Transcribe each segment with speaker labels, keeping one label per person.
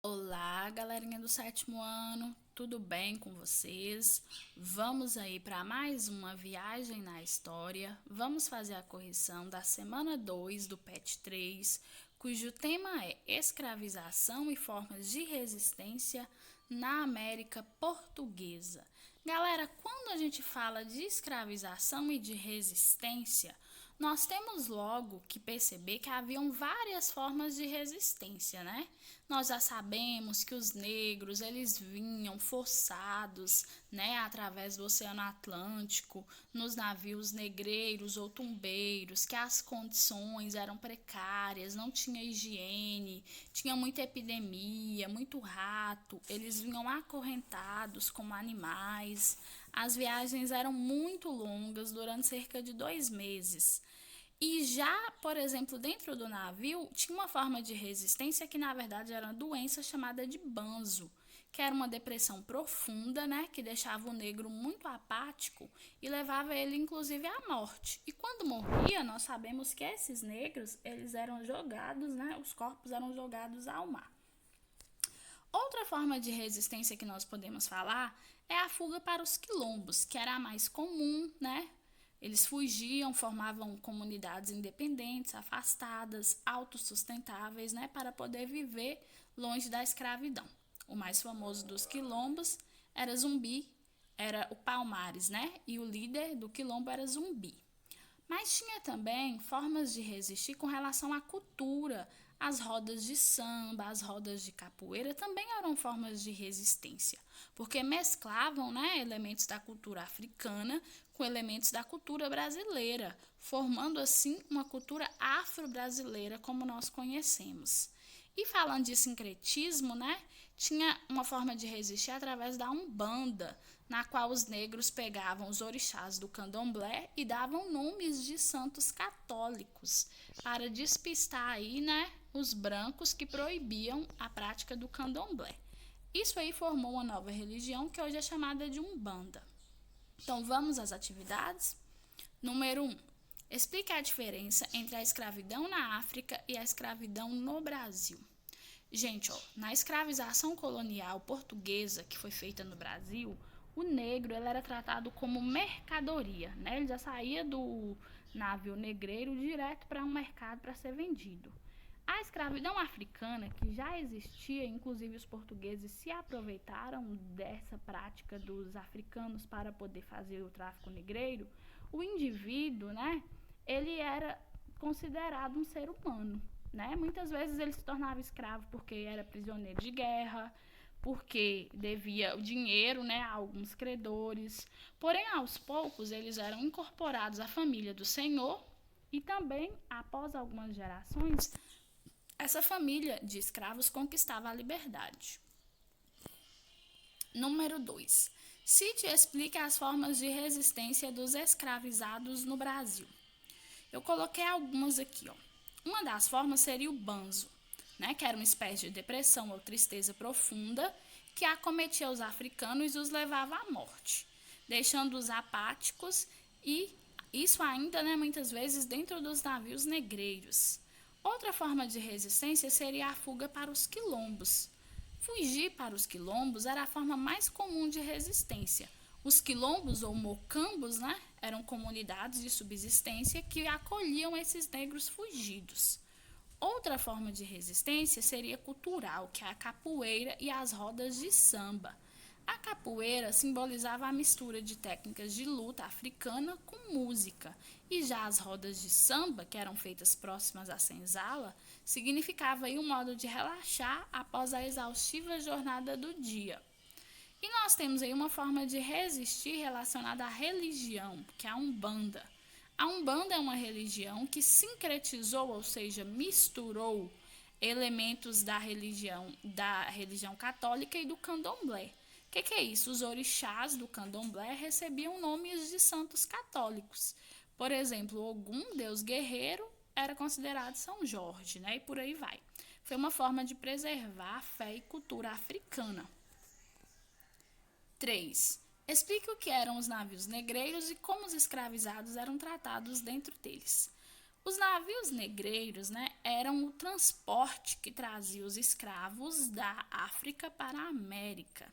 Speaker 1: Olá, galerinha do sétimo ano, tudo bem com vocês? Vamos aí para mais uma viagem na história. Vamos fazer a correção da semana 2 do PET 3, cujo tema é escravização e formas de resistência na América Portuguesa. Galera, quando a gente fala de escravização e de resistência, nós temos logo que perceber que haviam várias formas de resistência, né? Nós já sabemos que os negros, eles vinham forçados, né, através do Oceano Atlântico, nos navios negreiros ou tumbeiros, que as condições eram precárias, não tinha higiene, tinha muita epidemia, muito rato, eles vinham acorrentados como animais. As viagens eram muito longas, durante cerca de 2 meses. E já, por exemplo, dentro do navio, tinha uma forma de resistência que, na verdade, era uma doença chamada de banzo, que era uma depressão profunda, né, que deixava o negro muito apático e levava ele, inclusive, à morte. E quando morria, nós sabemos que esses negros, eles eram jogados, né, os corpos eram jogados ao mar. Outra forma de resistência que nós podemos falar é a fuga para os quilombos, que era a mais comum, né? Eles fugiam, formavam comunidades independentes, afastadas, autossustentáveis, né, para poder viver longe da escravidão. O mais famoso dos quilombos era Zumbi, era o Palmares, né? E o líder do quilombo era Zumbi. Mas tinha também formas de resistir com relação à cultura. As rodas de samba, as rodas de capoeira também eram formas de resistência, porque mesclavam, né, elementos da cultura africana com elementos da cultura brasileira, formando assim uma cultura afro-brasileira como nós conhecemos. E falando de sincretismo, né, tinha uma forma de resistir através da Umbanda, na qual os negros pegavam os orixás do candomblé e davam nomes de santos católicos para despistar aí, né, os brancos que proibiam a prática do candomblé. Isso aí formou uma nova religião que hoje é chamada de Umbanda. Então vamos às atividades? Número 1. Explique a diferença entre a escravidão na África e a escravidão no Brasil. Gente, ó, na escravização colonial portuguesa que foi feita no Brasil, o negro ele era tratado como mercadoria, né? Ele já saía do navio negreiro direto para um mercado para ser vendido. A escravidão africana, que já existia, inclusive os portugueses se aproveitaram dessa prática dos africanos para poder fazer o tráfico negreiro, o indivíduo, né, ele era considerado um ser humano, né? Muitas vezes ele se tornava escravo porque era prisioneiro de guerra, porque devia o dinheiro, né, a alguns credores. Porém, aos poucos, eles eram incorporados à família do senhor e também, após algumas gerações, essa família de escravos conquistava a liberdade. Número 2. Cite e explique as formas de resistência dos escravizados no Brasil. Eu coloquei algumas aqui, ó. Uma das formas seria o banzo, né, que era uma espécie de depressão ou tristeza profunda que acometia os africanos e os levava à morte, deixando-os apáticos e isso ainda, né, muitas vezes dentro dos navios negreiros. Outra forma de resistência seria a fuga para os quilombos. Fugir para os quilombos era a forma mais comum de resistência. Os quilombos ou mocambos, né, eram comunidades de subsistência que acolhiam esses negros fugidos. Outra forma de resistência seria cultural, que é a capoeira e as rodas de samba. A capoeira simbolizava a mistura de técnicas de luta africana com música, e já as rodas de samba, que eram feitas próximas à senzala, significava aí um modo de relaxar após a exaustiva jornada do dia. E nós temos aí uma forma de resistir relacionada à religião, que é a Umbanda. A Umbanda é uma religião que sincretizou, ou seja, misturou elementos da religião católica e do candomblé. O que é isso? Os orixás do candomblé recebiam nomes de santos católicos. Por exemplo, Ogum, deus guerreiro, era considerado São Jorge, né? E por aí vai. Foi uma forma de preservar a fé e cultura africana. 3. Explique o que eram os navios negreiros e como os escravizados eram tratados dentro deles. Os navios negreiros, né, eram o transporte que trazia os escravos da África para a América.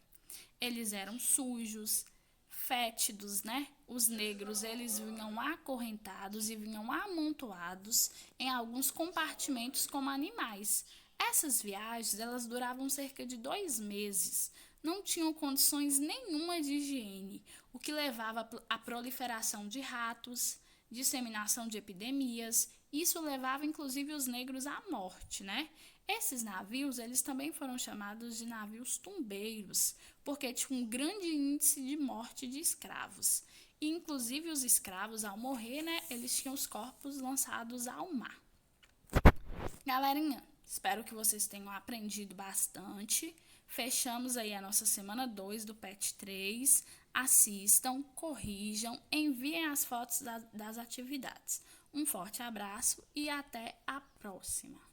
Speaker 1: Eles eram sujos, fétidos, né? Os negros, eles vinham acorrentados e vinham amontoados em alguns compartimentos como animais. Essas viagens, elas duravam cerca de 2 meses. Não tinham condições nenhuma de higiene, o que levava à proliferação de ratos, disseminação de epidemias. Isso levava inclusive os negros à morte, né? Esses navios, eles também foram chamados de navios tumbeiros, porque tinha um grande índice de morte de escravos. E, inclusive, os escravos, ao morrer, né, eles tinham os corpos lançados ao mar. Galerinha, espero que vocês tenham aprendido bastante. Fechamos aí a nossa semana 2 do PET 3. Assistam, corrijam, enviem as fotos das atividades. Um forte abraço e até a próxima!